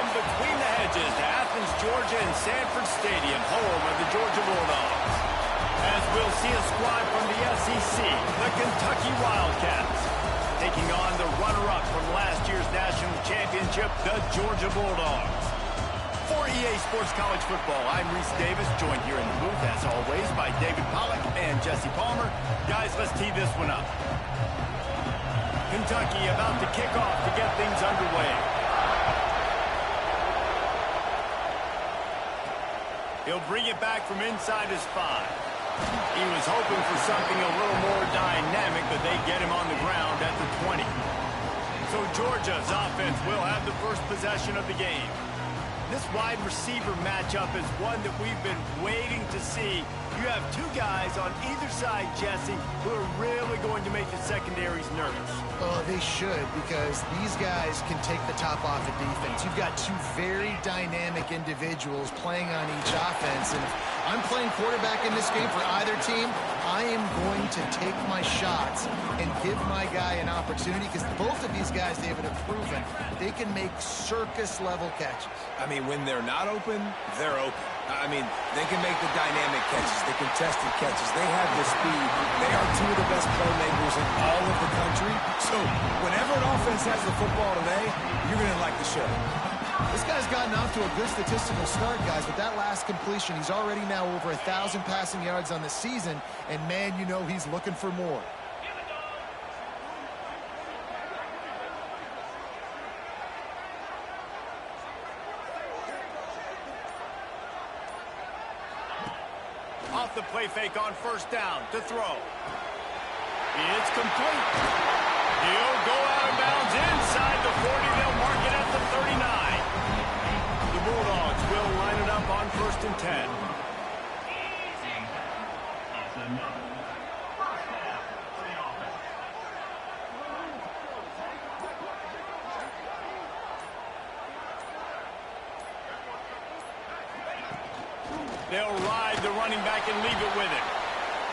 Welcome between the hedges to Athens, Georgia and Sanford Stadium, home of the Georgia Bulldogs. As we'll see a squad from the SEC, the Kentucky Wildcats, taking on the runner-up from last year's national championship, the Georgia Bulldogs. For EA Sports College Football, I'm Reese Davis, joined here in the booth, as always, by David Pollack and Jesse Palmer. Guys, let's tee this one up. Kentucky about to kick off to get things underway. He'll bring it back from inside his 5. He was hoping for something a little more dynamic, but they get him on the ground at the 20. So Georgia's offense will have the first possession of the game. This wide receiver matchup is one that we've been waiting to see. You have two guys on either side, Jesse, who are really going to make the secondaries nervous. Oh, they should, because these guys can take the top off of defense. You've got two very dynamic individuals playing on each offense, and if I'm playing quarterback in this game for either team, I am going to take my shots and give my guy an opportunity, because both of these guys, David, have proven they can make circus-level catches. I mean, when they're not open, they're open. I mean, they can make the dynamic catches, the contested catches. They have the speed. They are two of the best playmakers in all of the country. So whenever an offense has the football today, you're going to like the show. This guy's gotten off to a good statistical start, guys, but that last completion, he's already now over 1,000 passing yards on the season, and man, you know he's looking for more. Off the play fake on first down to throw. It's complete. He'll go out of bounds inside the 40. They'll mark it at the 39. The Bulldogs will line it up on 1st and 10. They'll ride the running back and leave it with him.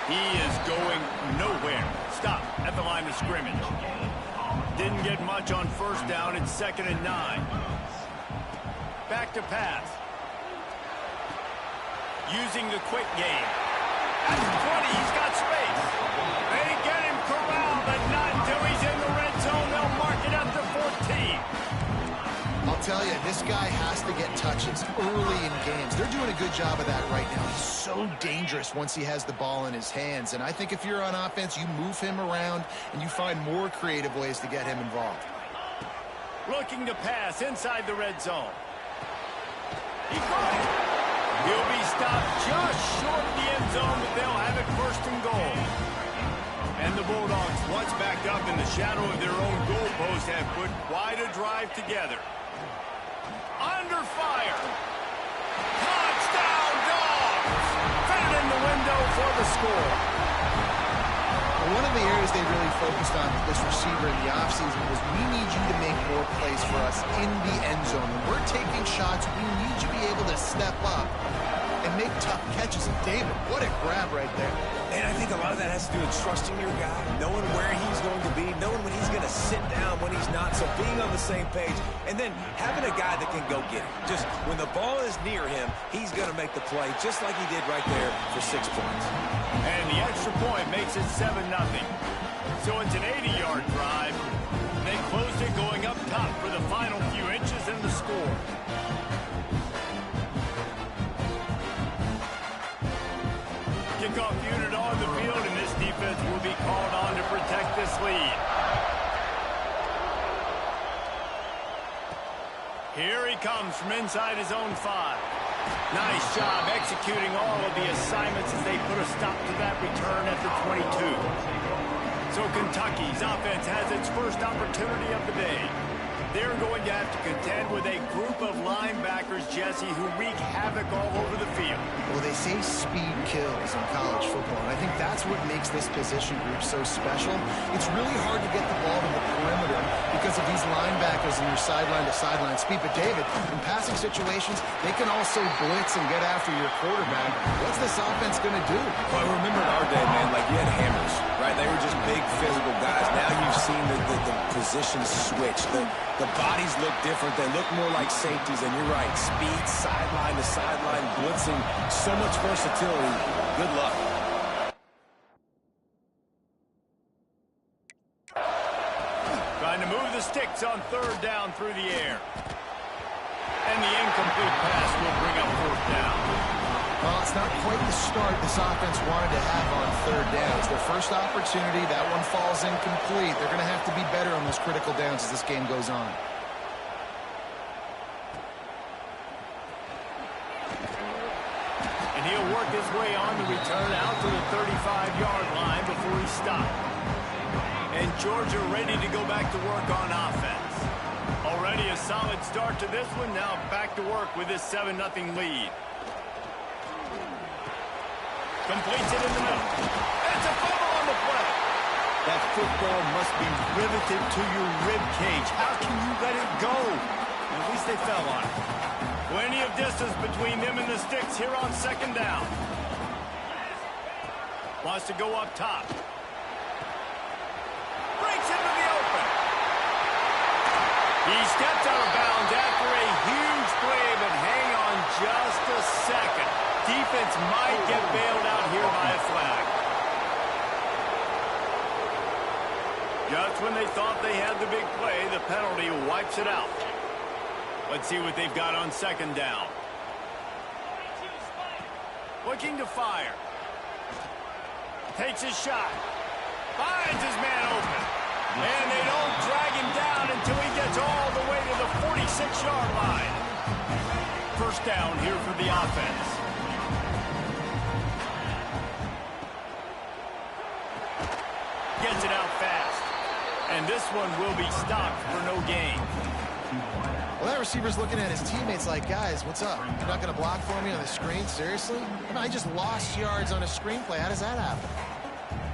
He is going nowhere. Stop at the line of scrimmage. Didn't get much on first down. It's 2nd and 9. Back to pass. Using the quick game. At the 20, he's got space. They get him corralled, but not until he's in the red zone. They'll mark it at the 14. I'll tell you, this guy has to get touches early in games. They're doing a good job of that right now. He's so dangerous once he has the ball in his hands. And I think if you're on offense, you move him around and you find more creative ways to get him involved. Looking to pass inside the red zone. He got it. He'll be stopped just short of the end zone, but they'll have it 1st and goal. And the Bulldogs, once backed up in the shadow of their own goalpost, have put quite a drive together. Under fire. Touchdown, Dogs! Fitted in the window for the score. One of the areas they really focused on with this receiver in the offseason was, we need you to make more plays for us in the end zone. When we're taking shots, we need you to be able to step up and make tough catches. And David, what a grab right there. And I think a lot of that has to do with trusting your guy, knowing where he's going to be, knowing when he's going to sit down, when he's not, so being on the same page, and then having a guy that can go get it. Just when the ball is near him, he's going to make the play, just like he did right there for 6 points. And the extra point makes it 7-0. So it's an 80-yard drive. They closed it going up top for the final few inches in the score. Kickoff unit on the field, and this defense will be called on to protect this lead. Here he comes from inside his own 5. Nice job executing all of the assignments as they put a stop to that return at the 22. So Kentucky's offense has its first opportunity of the day. They're going to have to contend with a group of linebackers, Jesse, who wreak havoc all over the field. Well, they say speed kills in college football, and I think that's what makes this position group so special. It's really hard to get the ball to the perimeter because of these linebackers and your sideline-to-sideline speed. But, David, in passing situations, they can also blitz and get after your quarterback. What's this offense going to do? Well, I remember in our day, man, like you had hammers. right? They were just big physical guys. Now you've seen the positions switch. The bodies look different. They look more like safeties, and you're right. Speed, sideline to sideline, blitzing, so much versatility. Good luck. Trying to move the sticks on third down through the air. And the incomplete pass will bring up fourth down. Well, it's not quite the start this offense wanted to have on third down. It's their first opportunity. That one falls incomplete. They're going to have to be better on those critical downs as this game goes on. And he'll work his way on the return out to the 35-yard line before he stopped. And Georgia ready to go back to work on offense. Already a solid start to this one. Now back to work with this 7-0 lead. Completes it in the middle. It's a fumble on the play. That football must be riveted to your rib cage. How can you let it go? At least they fell on it. Plenty of distance between them and the sticks here on second down. Wants to go up top. Breaks into the open. He stepped out of bounds after a huge play, but hang on just a second. Defense might get bailed out here by a flag. Just when they thought they had the big play, the penalty wipes it out. Let's see what they've got on second down. Looking to fire. Takes his shot. Finds his man open. And they don't drag him down until he gets all the way to the 46-yard line. First down here for the offense. Gets it out fast. And this one will be stopped for no gain. Well, that receiver's looking at his teammates like, guys, what's up? You're not going to block for me on the screen? Seriously? I just lost yards on a screenplay. How does that happen?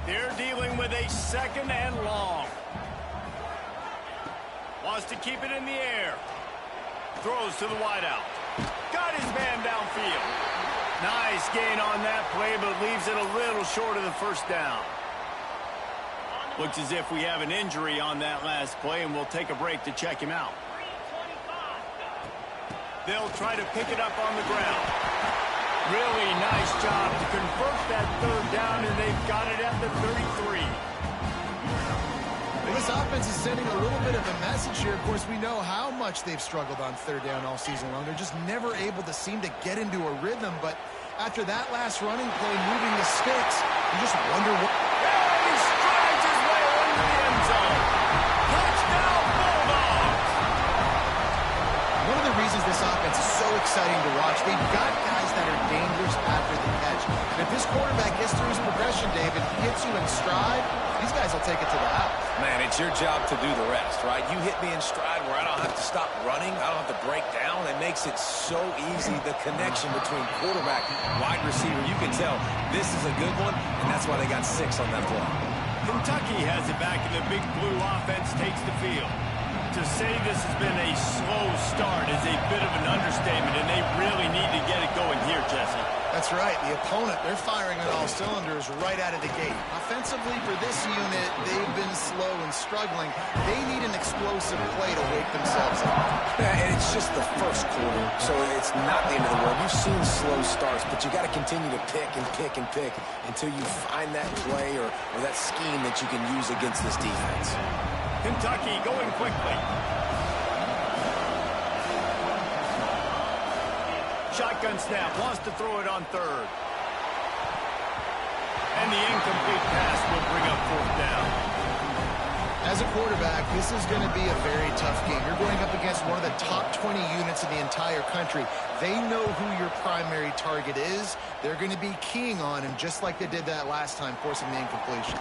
They're dealing with a second and long. Wants to keep it in the air. Throws to the wideout. Got his man downfield. Nice gain on that play, but leaves it a little short of the first down. Looks as if we have an injury on that last play, and we'll take a break to check him out. They'll try to pick it up on the ground. Really nice job to convert that third down, and they've got it at the 33. Well, this offense is sending a little bit of a message here. Of course, we know how much they've struggled on third down all season long. They're just never able to seem to get into a rhythm. But after that last running play, moving the sticks, you just wonder what... He strides his way into the end zone. Touchdown, Bulldogs! One of the reasons this offense is so exciting to watch, they've got guys that are dangerous after the catch. And if this quarterback gets through his progression, David, hits you in stride, these guys will take it to the house. Man, it's your job to do the rest, right? You hit me in stride where I don't have to stop running. I don't have to break down. It makes it so easy, the connection between quarterback, wide receiver. You can tell this is a good one, and that's why they got 6 on that play. Kentucky has it back, and the Big Blue offense takes the field. To say this has been a slow start is a bit of an understatement, and they really need to get it going here, Jesse. That's right. The opponent, they're firing on all cylinders right out of the gate. Offensively, for this unit, they've been slow and struggling. They need an explosive play to wake themselves up. Yeah, and it's just the first quarter, so it's not the end of the world. You've seen slow starts, but you got to continue to pick and pick and pick until you find that play or that scheme that you can use against this defense. Kentucky going quickly. Shotgun snap, wants to throw it on third. And the incomplete pass will bring up fourth down. As a quarterback, this is going to be a very tough game. You're going up against one of the top 20 units in the entire country. They know who your primary target is. They're going to be keying on him just like they did that last time, forcing the incompletion.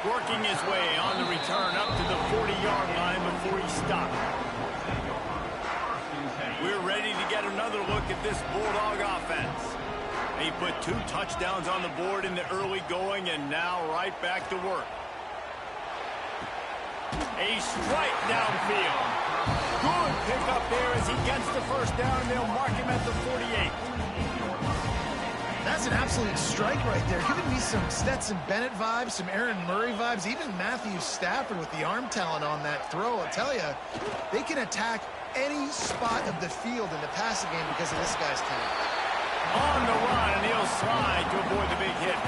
Working his way on the return up to the 40-yard line before he stopped. We're ready to get another look at this Bulldog offense. They put 2 touchdowns on the board in the early going, and now right back to work. A strike downfield. Good pickup there as he gets the first down, and they'll mark him at the 48. That's an absolute strike right there. Giving me some Stetson Bennett vibes, some Aaron Murray vibes, even Matthew Stafford with the arm talent on that throw. I'll tell you, they can attack any spot of the field in the passing game because of this guy's talent. On the run, and he'll slide to avoid the big hit.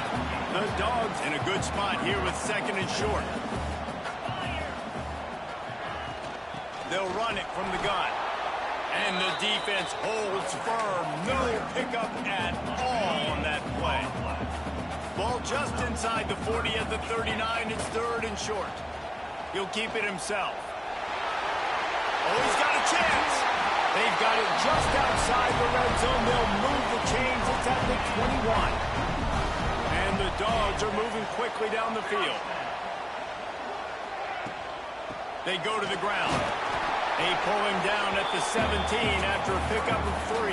The Dogs in a good spot here with second and short. They'll run it from the gun. And the defense holds firm. No pickup at all on that play. Ball just inside the 40 at the 39. It's third and short. He'll keep it himself. Oh, he's got a chance. They've got it just outside the red zone. They'll move the chains. It's at the 21. And the Dogs are moving quickly down the field. They go to the ground. They pull him down at the 17 after a pickup of 3.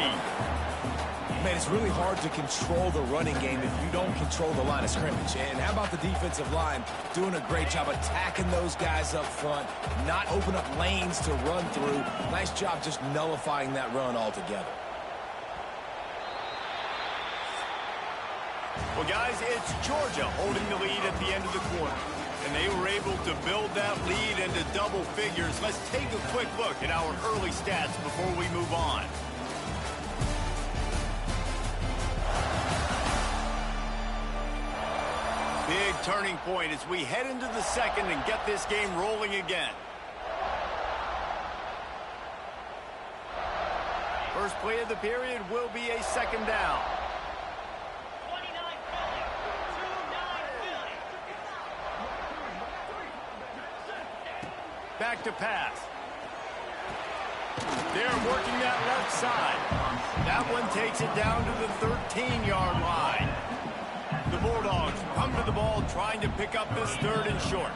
Man, it's really hard to control the running game if you don't control the line of scrimmage. And how about the defensive line doing a great job attacking those guys up front, not open up lanes to run through. Nice job just nullifying that run altogether. Well, guys, it's Georgia holding the lead at the end of the quarter. And they were able to build that lead into double figures. Let's take a quick look at our early stats before we move on. Big turning point as we head into the second and get this game rolling again. First play of the period will be a second down. Back to pass. They're working that left side. That one takes it down to the 13-yard line. The Bulldogs come to the ball trying to pick up this third and short.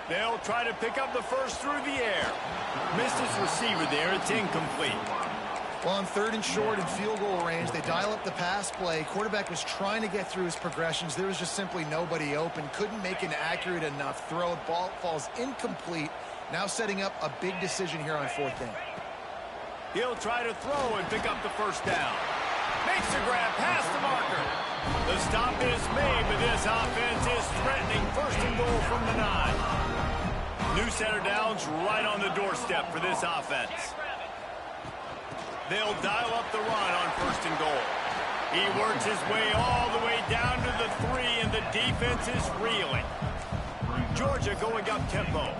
They'll try to pick up the first through the air. Missed his receiver there. It's incomplete. Well, on third and short and field goal range, they dial up the pass play. Quarterback was trying to get through his progressions. There was just simply nobody open. Couldn't make an accurate enough throw. Ball falls incomplete. Now setting up a big decision here on fourth down. He'll try to throw and pick up the first down. Makes the grab past the marker. The stop is made, but this offense is threatening first and goal from the 9. New center downs right on the doorstep for this offense. They'll dial up the run on first and goal. He works his way all the way down to the 3, and the defense is reeling. Georgia going up tempo.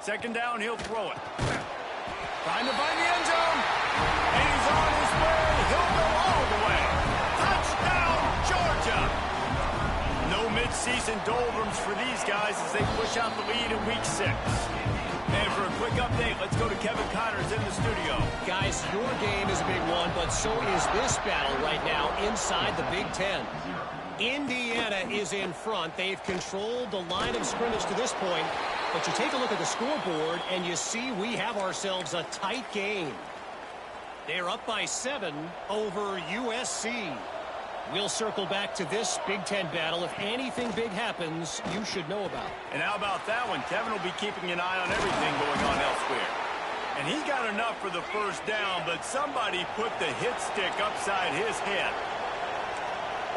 Second down, he'll throw it. Trying to find the end zone. And he's on his way. He'll go all the way. Touchdown, Georgia. No midseason doldrums for these guys as they push out the lead in week 6. And for a quick update, let's go to Kevin Connors in the studio. Guys, your game is a big one, but so is this battle right now inside the Big Ten. Indiana is in front. They've controlled the line of scrimmage to this point. But you take a look at the scoreboard, and you see we have ourselves a tight game. They're up by 7 over USC. We'll circle back to this Big Ten battle. If anything big happens, you should know about it. And how about that one? Kevin will be keeping an eye on everything going on elsewhere. And he got enough for the first down, but somebody put the hit stick upside his head.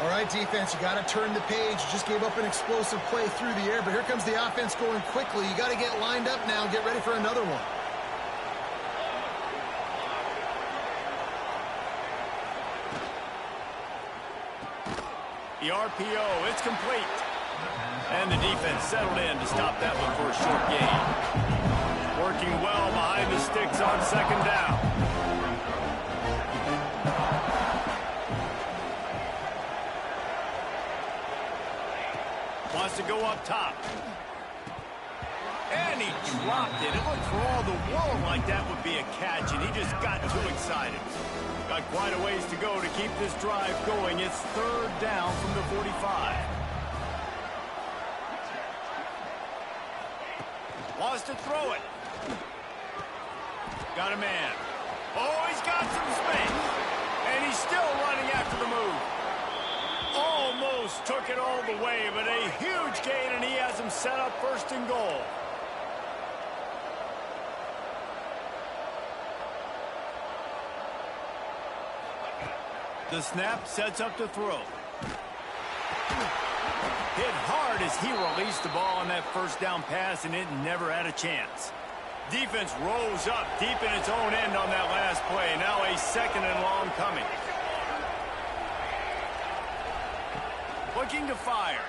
All right, defense, you got to turn the page. You just gave up an explosive play through the air, but here comes the offense going quickly. You got to get lined up now and get ready for another one. The RPO, it's complete. And the defense settled in to stop that one for a short gain. Working well behind the sticks on second down. Wants to go up top. And he dropped it. It looked for all the world like that would be a catch, and he just got too excited. Got quite a ways to go to keep this drive going. It's third down from the 45. to throw it. Got a man. Oh, he's got some space. And he's still running after the move. Almost took it all the way, but a huge gain, and he has him set up first and goal. The snap sets up to throw. Hit hard as he released the ball on that first down pass, and it never had a chance. Defense rose up deep in its own end on that last play. Now a second and long coming. Looking to fire.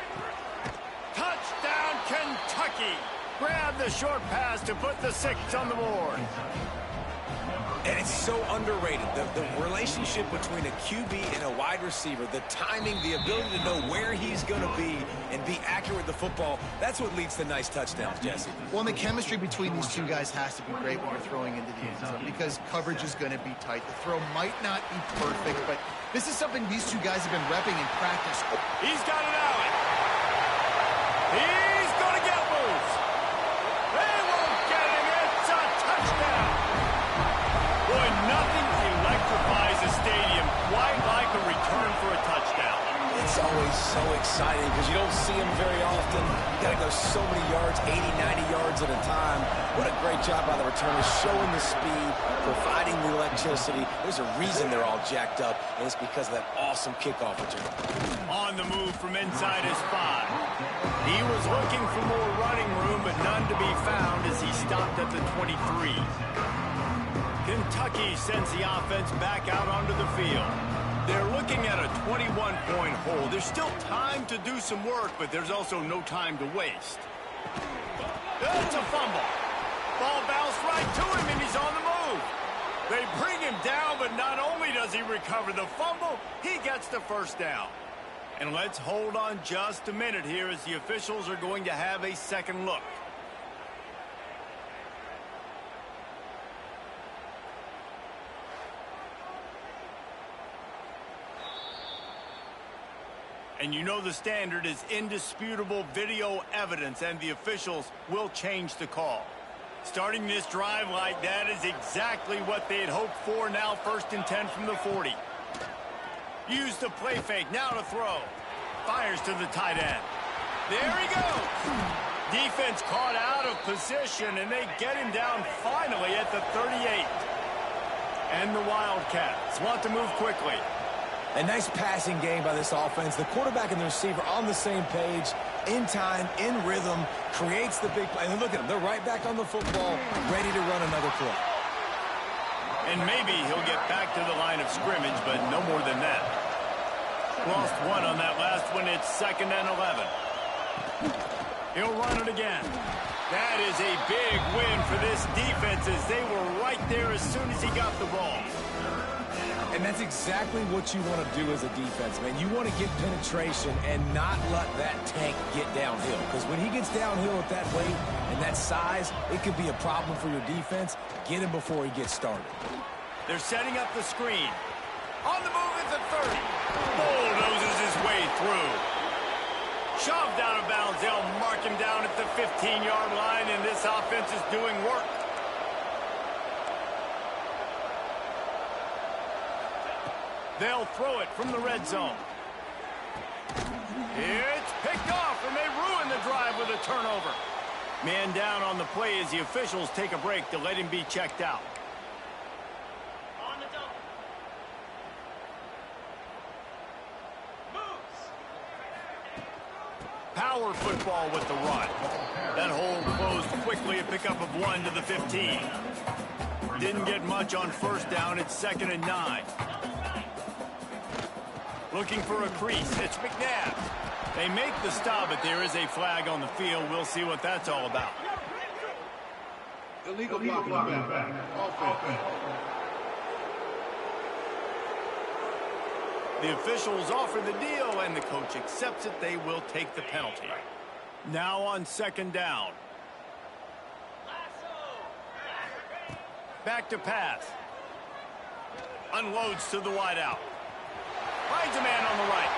Touchdown, Kentucky. Grab the short pass to put the 6 on the board. And it's so underrated. The relationship between a QB and a wide receiver, the timing, the ability to know where he's going to be and be accurate with the football, that's what leads to nice touchdowns, Jesse. Well, and the chemistry between these two guys has to be great when you're throwing into the end zone because coverage is going to be tight. The throw might not be perfect, but this is something these two guys have been repping in practice. He's got it out. He's going to get loose. They won't get him. It's a touchdown. Boy, nothing electrifies a stadium quite like a return for a touchdown. It's always so exciting because you don't see them very often. You got to go so many yards, 80, 90 yards at a time. What a great job by the returners, showing the speed, providing the electricity. There's a reason they're all jacked up, and it's because of that awesome kickoff return. On the move from inside his 5. He was looking for more running room, but none to be found as he stopped at the 23. Kentucky sends the offense back out onto the field. They're looking at a 21-point hole. There's still time to do some work, but there's also no time to waste. It's a fumble. Ball bounced right to him, and he's on the move. They bring him down, but not only does he recover the fumble, he gets the first down. And let's hold on just a minute here as the officials are going to have a second look. And you know the standard is indisputable video evidence, and the officials will change the call. Starting this drive like that is exactly what they had hoped for. Now 1st and 10 from the 40. Use the play fake, now to throw. Fires to the tight end. There he goes. Defense caught out of position, and they get him down finally at the 38. And the Wildcats want to move quickly. A nice passing game by this offense. The quarterback and the receiver on the same page, in time, in rhythm, creates the big play. And look at them. They're right back on the football, ready to run another play. And maybe he'll get back to the line of scrimmage, but no more than that. Lost one on that last one. It's 2nd and 11. He'll run it again. That is a big win for this defense as they were right there as soon as he got the ball. And that's exactly what you want to do as a defense, man. You want to get penetration and not let that tank get downhill. Because when he gets downhill at that weight and that size, it could be a problem for your defense. Get him before he gets started. They're setting up the screen. On the move at the 30. Bulldozes his way through. Shoved out of bounds. They'll mark him down at the 15-yard line, and this offense is doing work. They'll throw it from the red zone. It's picked off, and they ruin the drive with a turnover. Man down on the play as the officials take a break to let him be checked out. On the double. Moves. Power football with the run. That hole closed quickly, a pickup of 1 to the 15. Didn't get much on 1st down. It's 2nd and 9. Looking for a crease. It's McNabb. They make the stop, but there is a flag on the field. We'll see what that's all about. Illegal blocking back. Offense. The officials offer the deal, and the coach accepts it. They will take the penalty. Now on 2nd down. Back to pass. Unloads to the wideout. Finds a man on the right.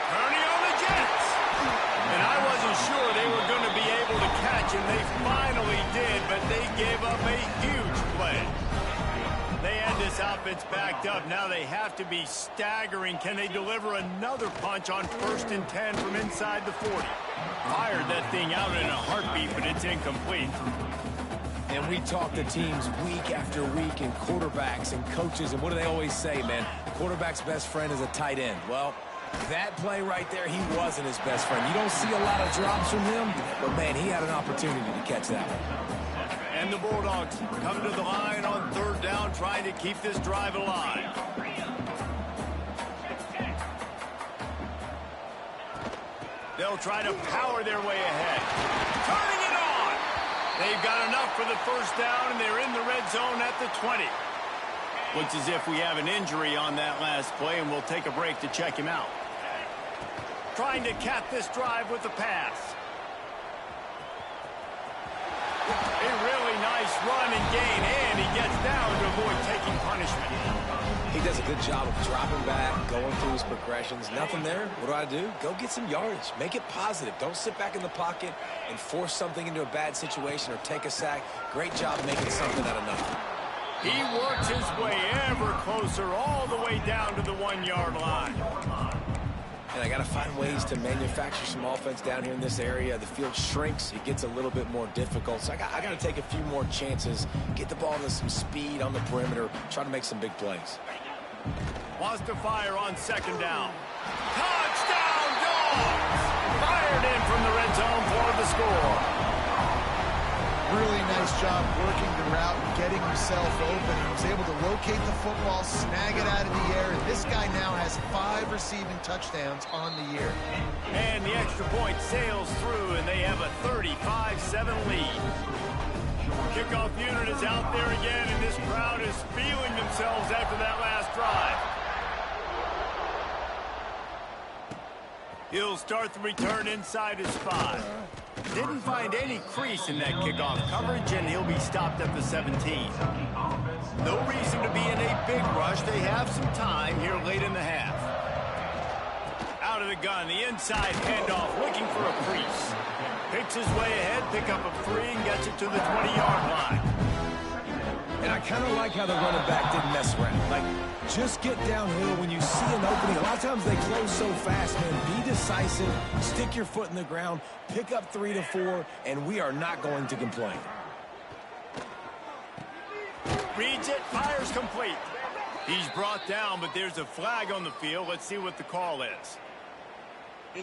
Kearney on the Jets. And I wasn't sure they were going to be able to catch him. They finally did, but this offense backed up. Now they have to be staggering. Can they deliver another punch on 1st and 10 from inside the 40? Fired that thing out in a heartbeat, but it's incomplete. And we talk to teams week after week and quarterbacks and coaches, and what do they always say, man? The quarterback's best friend is a tight end. Well, that play right there, he wasn't his best friend. You don't see a lot of drops from him, but, man, he had an opportunity to catch that one. And the Bulldogs come to the line on 3rd down, trying to keep this drive alive. They'll try to power their way ahead. Turning it on! They've got enough for the 1st down, and they're in the red zone at the 20. Looks as if we have an injury on that last play, and we'll take a break to check him out. Trying to cap this drive with the pass. A really nice run and gain, and he gets down to avoid taking punishment. He does a good job of dropping back, going through his progressions. Nothing there. What do? Go get some yardage. Make it positive. Don't sit back in the pocket and force something into a bad situation or take a sack. Great job making something out of nothing. He works his way ever closer all the way down to the 1-yard line. And I got to find ways to manufacture some offense down here in this area. The field shrinks. It gets a little bit more difficult. So I got to take a few more chances, get the ball to some speed on the perimeter, try to make some big plays. Wants to fire on 2nd down. Touchdown, Dogs! Fired in from the red zone for the score. Really nice job working the route and getting himself open. He was able to locate the football, snag it out of the air, and this guy now has 5 receiving touchdowns on the year. And the extra point sails through, and they have a 35-7 lead. Kickoff unit is out there again, and this crowd is feeling themselves after that last drive. He'll start the return inside his 5. Didn't find any crease in that kickoff coverage, and he'll be stopped at the 17. No reason to be in a big rush. They have some time here late in the half. Out of the gun, the inside handoff, looking for a crease. Picks his way ahead, pick up a 3, and gets it to the 20-yard line. And I kind of like how the running back didn't mess around. Like, just get downhill when you see an opening. A lot of times they close so fast, man. Be decisive, stick your foot in the ground, pick up 3 to 4, and we are not going to complain. Reads it, fires complete. He's brought down, but there's a flag on the field. Let's see what the call is. They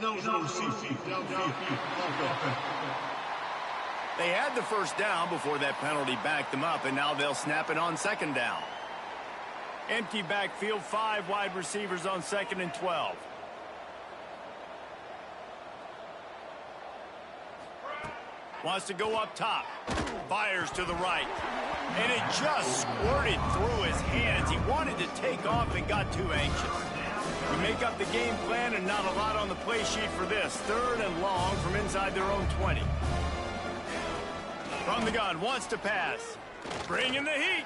had the 1st down before that penalty backed them up, and now they'll snap it on 2nd down. Empty backfield, 5 wide receivers on 2nd and 12. Wants to go up top. Fires to the right. And it just squirted through his hands. He wanted to take off and got too anxious. You make up the game plan, and not a lot on the play sheet for this. 3rd and long from inside their own 20. From the gun, wants to pass. Bringing the heat.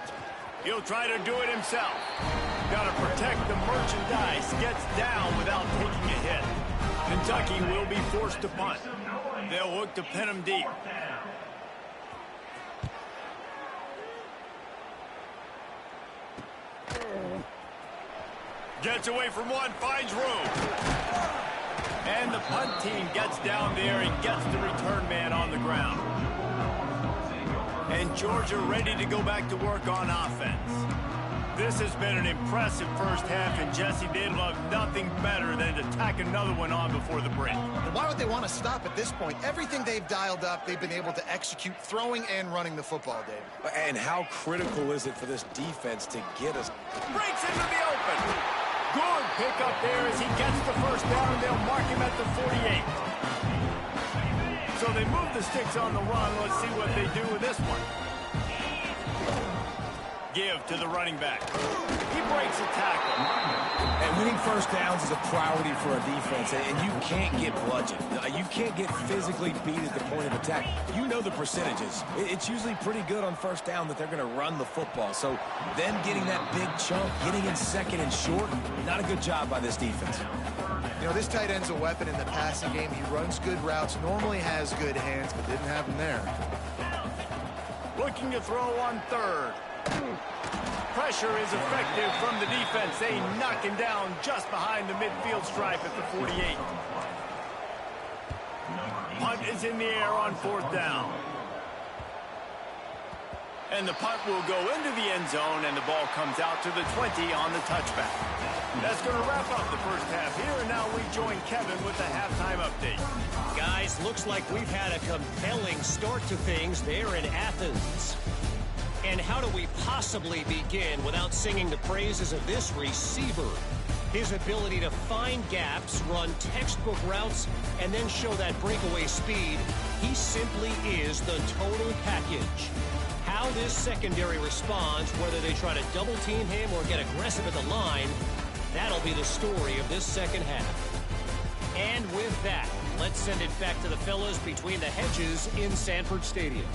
He'll try to do it himself. Got to protect the merchandise. Gets down without taking a hit. Kentucky will be forced to punt. They'll look to pin him deep. Gets away from one, finds room. And the punt team gets down there and gets the return man on the ground. And Georgia ready to go back to work on offense. This has been an impressive first half, and Jesse, they'd love nothing better than to tack another one on before the break. And why would they want to stop at this point? Everything they've dialed up, they've been able to execute throwing and running the football, Dave. And how critical is it for this defense to get us? Breaks into the open. Good pick up there as he gets the 1st down. They'll mark him at the 48. So they move the sticks on the run. Let's see what they do with this one. Give to the running back. He breaks a tackle. And winning 1st downs is a priority for a defense, and you can't get bludgeoned. You can't get physically beat at the point of attack. You know the percentages. It's usually pretty good on 1st down that they're going to run the football. So them getting that big chunk, getting in 2nd and short, not a good job by this defense. You know, this tight end's a weapon in the passing game. He runs good routes, normally has good hands, but didn't have them there. Looking to throw on 3rd. pressure is effective from the defense. They knock him down just behind the midfield stripe at the 48. Punt is in the air on 4th down. And the punt will go into the end zone, and the ball comes out to the 20 on the touchback. That's going to wrap up the first half here, and now we join Kevin with the halftime update. Guys, looks like we've had a compelling start to things there in Athens. And how do we possibly begin without singing the praises of this receiver? His ability to find gaps, run textbook routes, and then show that breakaway speed. He simply is the total package. How this secondary responds, whether they try to double team him or get aggressive at the line, that'll be the story of this second half. And with that, let's send it back to the fellas between the hedges in Sanford Stadium.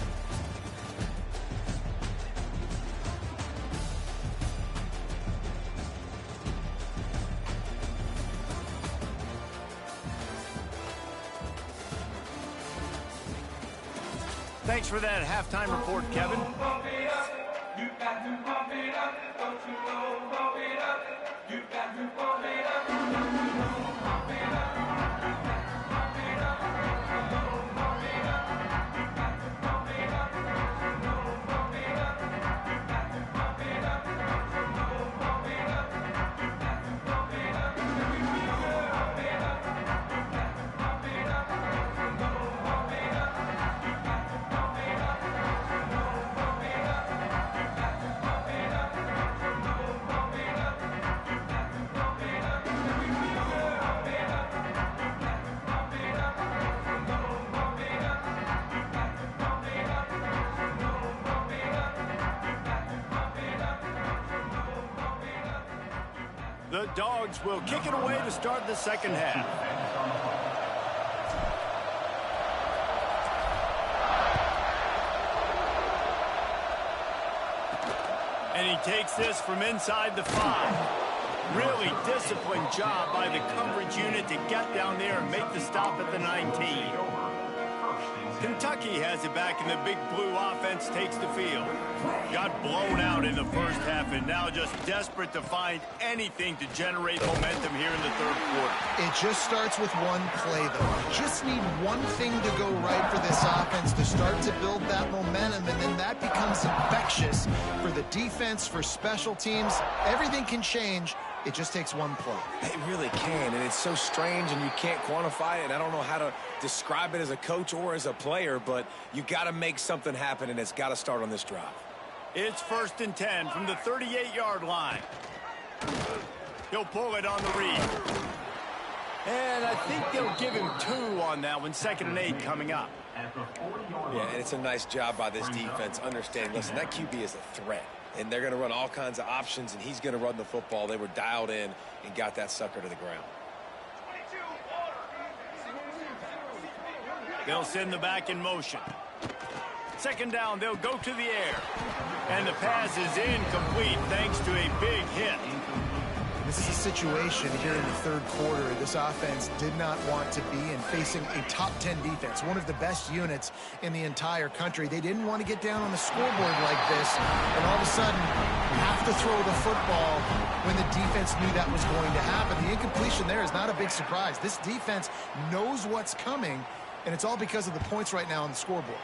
Thanks for that halftime report, Kevin. The Dogs will kick it away to start the second half. And he takes this from inside the 5. Really disciplined job by the coverage unit to get down there and make the stop at the 19. Kentucky has it back, and the Big Blue offense takes the field. Got blown out in the first half, and now just desperate to find anything to generate momentum here in the third quarter. It just starts with one play, though. Just need one thing to go right for this offense to start to build that momentum, and then that becomes infectious for the defense, for special teams. Everything can change. It just takes one play. It really can, and it's so strange, and you can't quantify it, and I don't know how to describe it as a coach or as a player, but you got to make something happen, and it's got to start on this drive. It's 1st and 10 from the 38-yard line. He'll pull it on the read. And I think they'll give him 2 on that one. 2nd and 8 coming up. Yeah, and it's a nice job by this defense understanding, listen, that QB is a threat. And they're going to run all kinds of options, and he's going to run the football. They were dialed in and got that sucker to the ground. They'll send the back in motion. 2nd down, they'll go to the air. And the pass is incomplete thanks to a big hit. This is a situation here in the third quarter this offense did not want to be in, facing a top 10 defense, one of the best units in the entire country. They didn't want to get down on the scoreboard like this, and all of a sudden have to throw the football when the defense knew that was going to happen. The incompletion there is not a big surprise. This defense knows what's coming, and it's all because of the points right now on the scoreboard.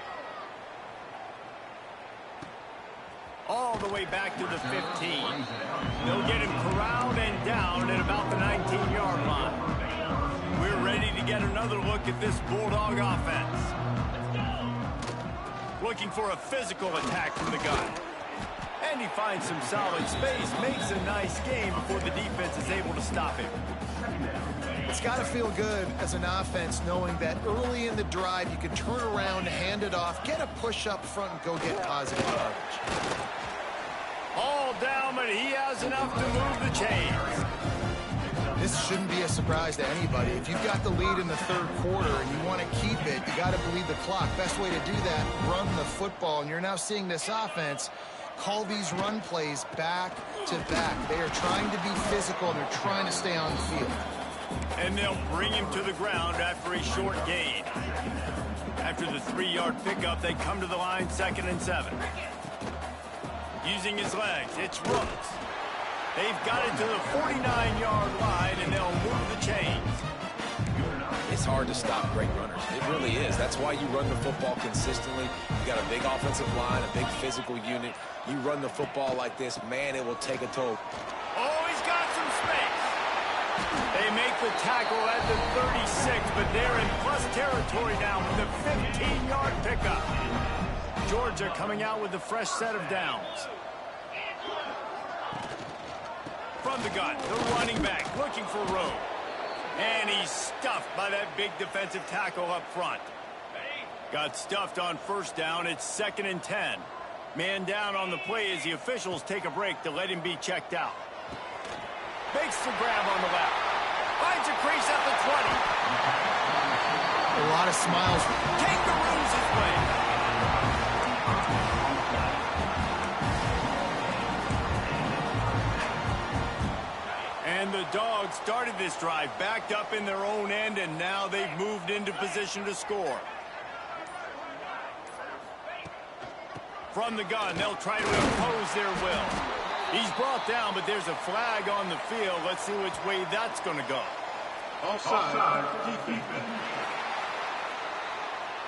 All the way back to the 15. They'll get him corralled and down at about the 19-yard line. We're ready to get another look at this Bulldog offense. Looking for a physical attack from the gun. And he finds some solid space, makes a nice game before the defense is able to stop him. It's got to feel good as an offense knowing that early in the drive you can turn around, hand it off, get a push up front, and go get positive yardage. All down, but he has enough to move the chains. This shouldn't be a surprise to anybody. If you've got the lead in the third quarter and you want to keep it, you got to bleed the clock. Best way to do that, run the football. And you're now seeing this offense call these run plays back to back. They are trying to be physical, and they're trying to stay on the field. And they'll bring him to the ground after a short gain. After the 3-yard pickup, they come to the line 2nd and 7. Using his legs, it's Rooks. They've got it to the 49-yard line, and they'll move the chains. It's hard to stop great runners. It really is. That's why you run the football consistently. You got a big offensive line, a big physical unit. You run the football like this, man, it will take a toll. Oh, he's got some space. They make the tackle at the 36, but they're in plus territory now with a 15-yard pickup. Georgia coming out with a fresh set of downs. From the gun, the running back looking for room. And he's stuffed by that big defensive tackle up front. Got stuffed on first down. It's 2nd and 10. Man down on the play as the officials take a break to let him be checked out. Makes the grab on the left. Finds a crease at the 20. A lot of smiles. Kangaroos his way. And the Dogs started this drive backed up in their own end, and now they've moved into position to score. From the gun, they'll try to impose their will. He's brought down, but there's a flag on the field. Let's see which way that's going to go. Offside. Defense.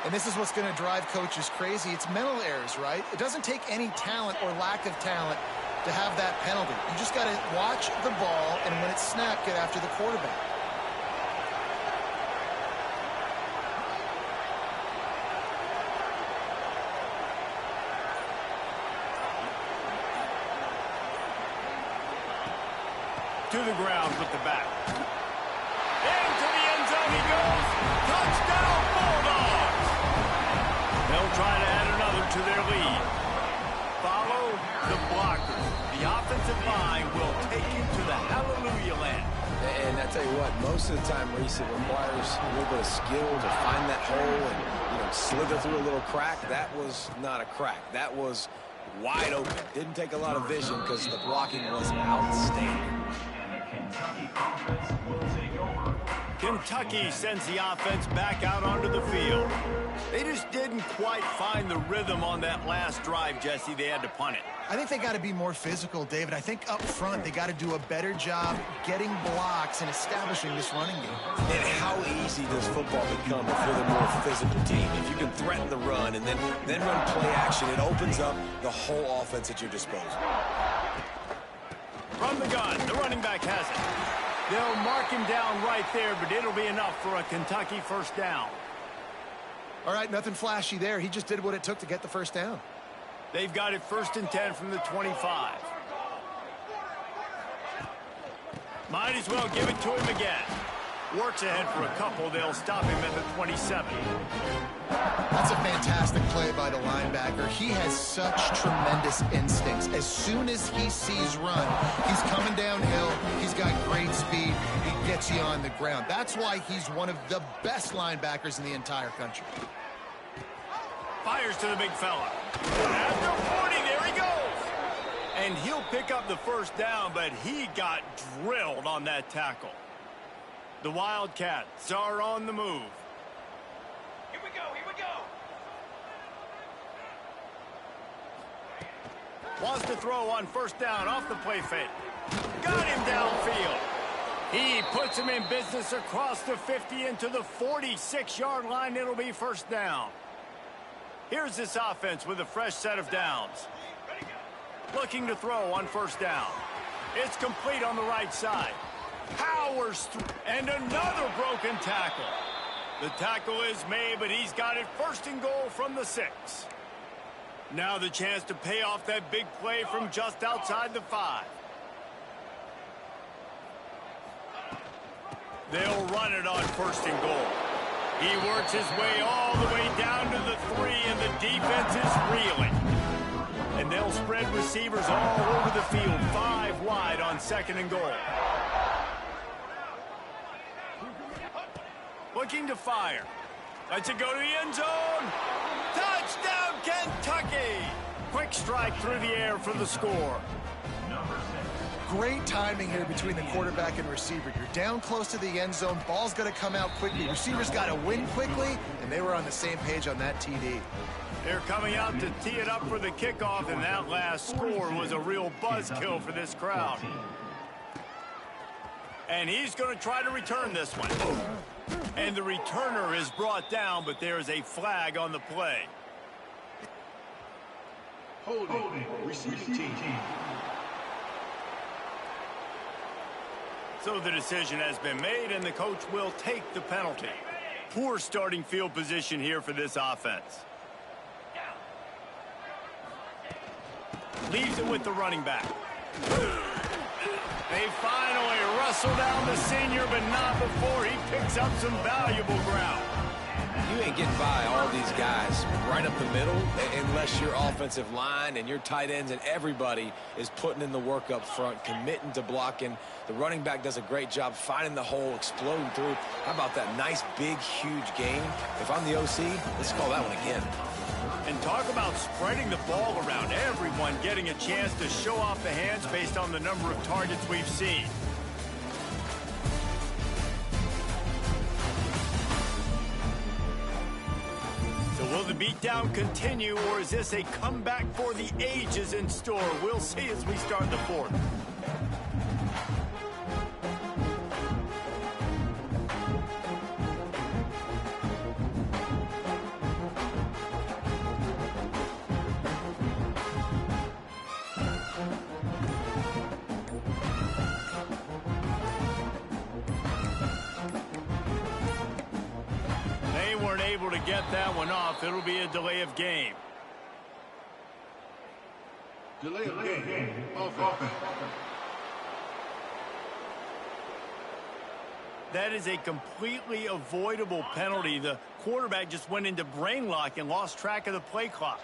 And this is what's going to drive coaches crazy. It's mental errors, right? It doesn't take any talent or lack of talent to have that penalty. You just got to watch the ball, and when it's snapped, get after the quarterback. To the ground with the back. Into the end zone he goes. Touchdown, Bulldogs! They'll try to add another to their lead. Follow the blockers. The offensive line will take you to the hallelujah land. And I tell you what, most of the time, Reese, it requires a little bit of skill to find that hole and, slither through a little crack. That was not a crack. That was wide open. Didn't take a lot of vision because the blocking was outstanding. Kentucky sends the offense back out onto the field. They just didn't quite find the rhythm on that last drive, Jesse. They had to punt it. I think they got to be more physical, David. I think up front they got to do a better job getting blocks and establishing this running game. And how easy does football become if you're the more physical team? If you can threaten the run and then run play action, it opens up the whole offense at your disposal. From the gun, the running back has it. They'll mark him down right there, but it'll be enough for a Kentucky first down. All right, nothing flashy there. He just did what it took to get the first down. They've got it 1st and 10 from the 25. Might as well give it to him again. Works ahead for a couple. They'll stop him at the 27. That's a fantastic play by the linebacker. He has such tremendous instincts. As soon as he sees run, he's coming downhill. He's got great speed. He gets you on the ground. That's why he's one of the best linebackers in the entire country. Fires to the big fella. After 40, there he goes. And he'll pick up the first down, but he got drilled on that tackle. The Wildcats are on the move. Here we go, here we go. Wants to throw on first down off the play fake. Got him downfield. He puts him in business across the 50 into the 46-yard line. It'll be first down. Here's this offense with a fresh set of downs. Looking to throw on first down. It's complete on the right side. Powers through, and another broken tackle. The tackle is made, but he's got it 1st and goal from the 6. Now the chance to pay off that big play from just outside the 5. They'll run it on 1st and goal. He works his way all the way down to the 3, and the defense is reeling. And they'll spread receivers all over the field, 5 wide on 2nd and goal. Looking to fire. Lets it go to the end zone. Touchdown, Kentucky! Quick strike through the air for the score. Great timing here between the quarterback and receiver. You're down close to the end zone. Ball's going to come out quickly. Receivers got to win quickly, and they were on the same page on that TD. They're coming out to tee it up for the kickoff, and that last score was a real buzzkill for this crowd. And he's going to try to return this one. And the returner is brought down, but there is a flag on the play. Holding. Receiving team. So the decision has been made, and the coach will take the penalty. Poor starting field position here for this offense. Leaves it with the running back. They finally wrestle down the senior, but not before he picks up some valuable ground. You ain't getting by all these guys right up the middle unless your offensive line and your tight ends and everybody is putting in the work up front, committing to blocking. The running back does a great job finding the hole, exploding through. How about that nice, big, huge gain? If I'm the OC, let's call that one again. And talk about spreading the ball around, everyone getting a chance to show off the hands based on the number of targets we've seen. So will the beatdown continue, or is this a comeback for the ages in store? We'll see as we start the fourth. Able to get that one off. It'll be a delay of game. Delay of game. Offense. That is a completely avoidable penalty. The quarterback just went into brain lock and lost track of the play clock.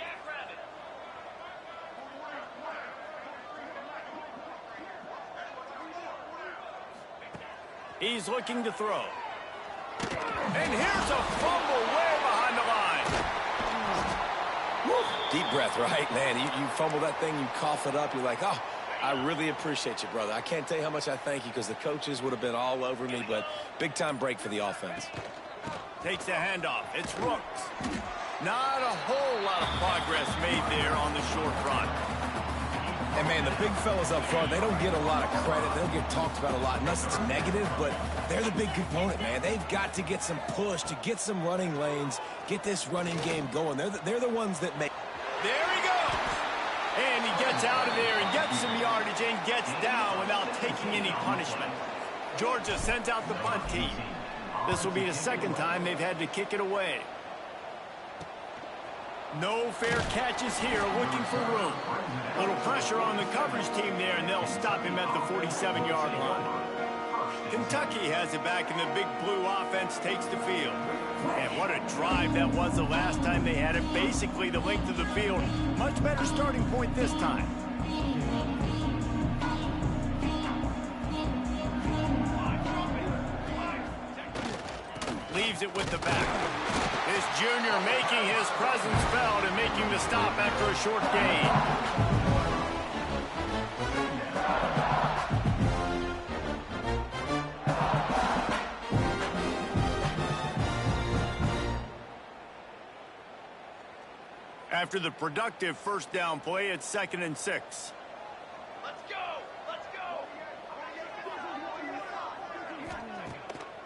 He's looking to throw. And here's a fumble way behind the line. Woo. Deep breath, right, man? You fumble that thing, you cough it up, you're like, oh, I really appreciate you, brother. I can't tell you how much I thank you because the coaches would have been all over me, but big-time break for the offense. Takes the handoff. It's Rooks. Not a whole lot of progress made there on the short run. And, man, the big fellas up front, they don't get a lot of credit. They don't get talked about a lot unless it's negative, but they're the big component, man. They've got to get some push, to get some running lanes, get this running game going. They're the ones that make... There he goes. And he gets out of there and gets some yardage and gets down without taking any punishment. Georgia sends out the punt team. This will be the second time they've had to kick it away. No fair catches here, looking for room. Little pressure on the coverage team there, and they'll stop him at the 47-yard line. Kentucky has it back, and the big blue offense takes the field. And what a drive that was the last time they had it, basically the length of the field. Much better starting point this time. Leaves it with the back. This junior making his presence felt and making the stop after a short gain. After the productive first down play, it's 2nd and 6. Let's go! Let's go!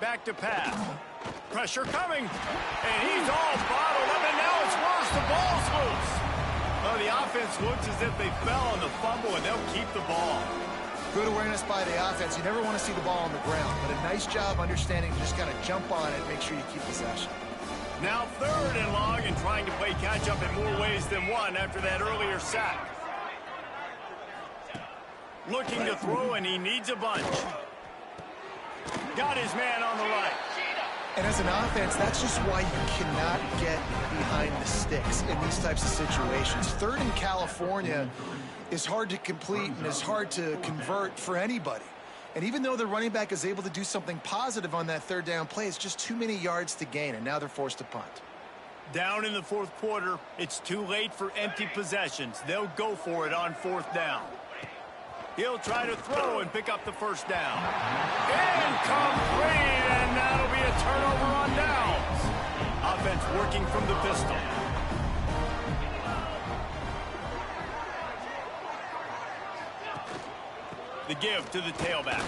Back to pass. Pressure coming, and he's all bottled up, and now it's worse. The ball's loose. Well, the offense looks as if they fell on the fumble, and they'll keep the ball. Good awareness by the offense. You never want to see the ball on the ground, but a nice job understanding to just kind of jump on it, make sure you keep possession. Now 3rd and long, and trying to play catch-up in more ways than one after that earlier sack. Looking to throw, and he needs a bunch. Got his man on the right. And as an offense, that's just why you cannot get behind the sticks in these types of situations. 3rd in California is hard to complete and is hard to convert for anybody. And even though the running back is able to do something positive on that 3rd down play, it's just too many yards to gain, and now they're forced to punt. Down in the 4th quarter, it's too late for empty possessions. They'll go for it on 4th down. He'll try to throw and pick up the first down. Incomplete, and that'll be a turnover on downs. Offense working from the pistol. The give to the tailback.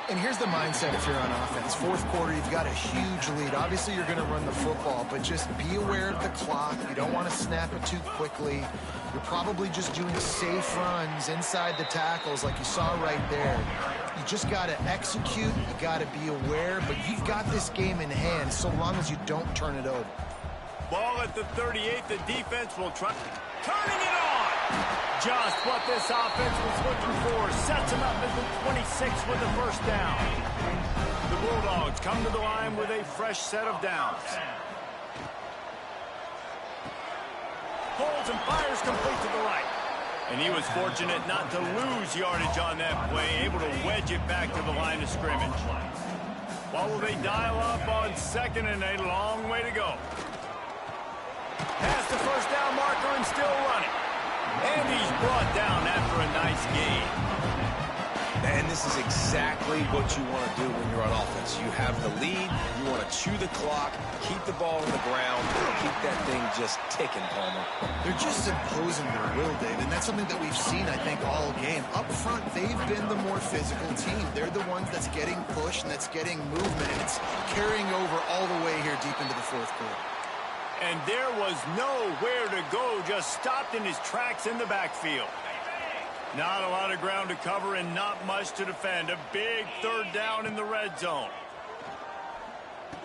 And here's the mindset if you're on offense. Fourth quarter, you've got a huge lead. Obviously, you're going to run the football, but just be aware of the clock. You don't want to snap it too quickly. You're probably just doing safe runs inside the tackles like you saw right there. You just got to execute. You got to be aware, but you've got this game in hand so long as you don't turn it over. Ball at the 38. The defense will try. Turning it on. Just what this offense was looking for. Sets him up at the 26 with the first down. The Bulldogs come to the line with a fresh set of downs. Holds and fires complete to the right. And he was fortunate not to lose yardage on that play, able to wedge it back to the line of scrimmage. What will they dial up on 2nd and a long way to go? Past the first down marker and still running. And he's brought down after a nice gain. And this is exactly what you want to do when you're on offense. You have the lead. You want to chew the clock, keep the ball on the ground, keep that thing just ticking, Palmer. They're just imposing their will, Dave, and that's something that we've seen, I think, all game. Up front, they've been the more physical team. They're the ones that's getting pushed and that's getting movement, and it's carrying over all the way here deep into the fourth quarter. And there was nowhere to go, just stopped in his tracks in the backfield. Not a lot of ground to cover and not much to defend. A big third down in the red zone.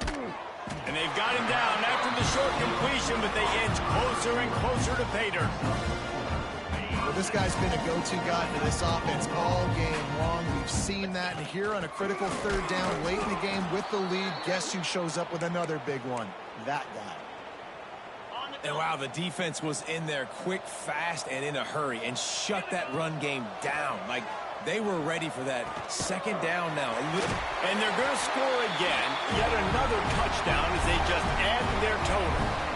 And they've got him down after the short completion, but they inch closer and closer to pay dirt. Well, this guy's been a go-to guy for this offense all game long. We've seen that, and here on a critical third down late in the game with the lead, guess who shows up with another big one? That guy. And wow, the defense was in there quick, fast, and in a hurry and shut that run game down. Like, they were ready for that second down now. And they're going to score again. Yet another touchdown as they just add to their total.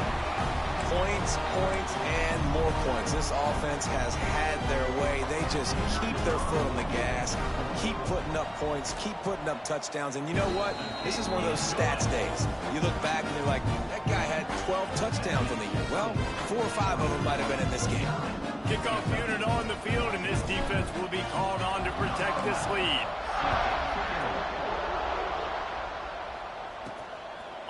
Points, points, and more points. This offense has had their way. They just keep their foot on the gas, keep putting up points, keep putting up touchdowns. And you know what? This is one of those stats days. You look back and you're like, that guy had 12 touchdowns on the year. Well, 4 or 5 of them might have been in this game. Kickoff unit on the field, and this defense will be called on to protect this lead.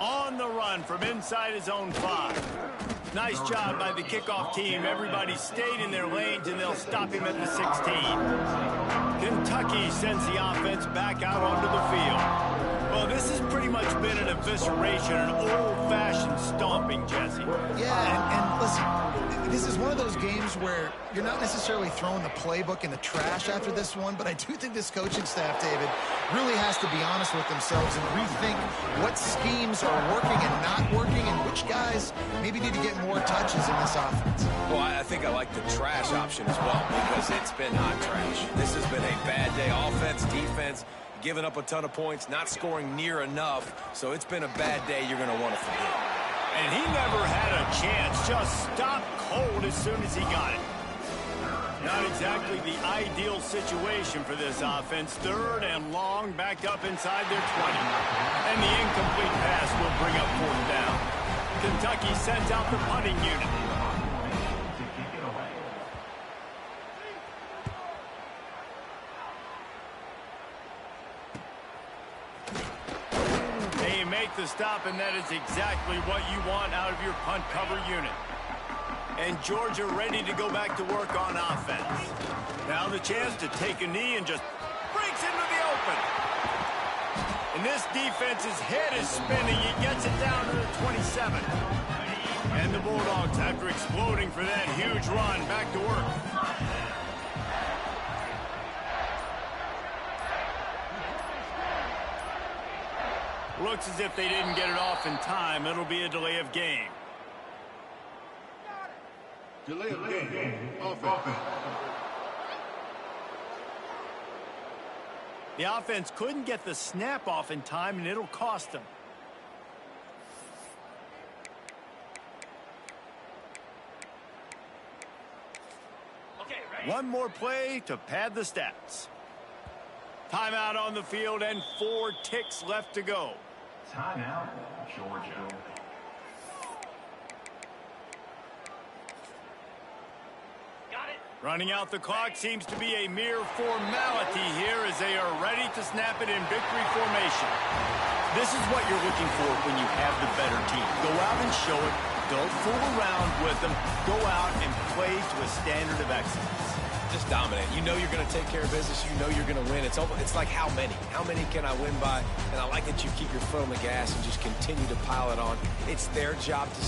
On the run from inside his own 5. Nice job by the kickoff team. Everybody stayed in their lanes, and they'll stop him at the 16. Kentucky sends the offense back out onto the field. Well, this has pretty much been an evisceration, an old-fashioned stomping, Jesse. Yeah, and listen, this is one of those games where you're not necessarily throwing the playbook in the trash after this one, but I do think this coaching staff, David, really has to be honest with themselves and rethink what schemes are working and not working and which guys maybe need to get more touches in this offense. Well, I think I like the trash option as well because it's been hot trash. This has been a bad day. Offense, defense, giving up a ton of points, not scoring near enough. So it's been a bad day you're going to want to forget. And he never had a chance. Just stopped cold as soon as he got it. Not exactly the ideal situation for this offense. 3rd and long, back up inside their 20. And the incomplete pass will bring up 4th down. Kentucky sends out the punting unit. They make the stop, and that is exactly what you want out of your punt cover unit. And Georgia ready to go back to work on offense. Now the chance to take a knee and just breaks into the open. And this defense's head is spinning. He gets it down to the 27. And the Bulldogs, after exploding for that huge run, back to work. Looks as if they didn't get it off in time. It'll be a delay of game. Delay of game. Offense. The offense couldn't get the snap off in time, and it'll cost them. Okay, ready? One more play to pad the stats. Timeout on the field and 4 ticks left to go. Timeout, Georgia. Got it. Running out the clock seems to be a mere formality here as they are ready to snap it in victory formation. This is what you're looking for when you have the better team. Go out and show it. Don't fool around with them. Go out and play to a standard of excellence. Just dominate. You know you're going to take care of business. You know you're going to win. It's like how many? How many can I win by? And I like that you keep your foot on the gas and just continue to pile it on. It's their job to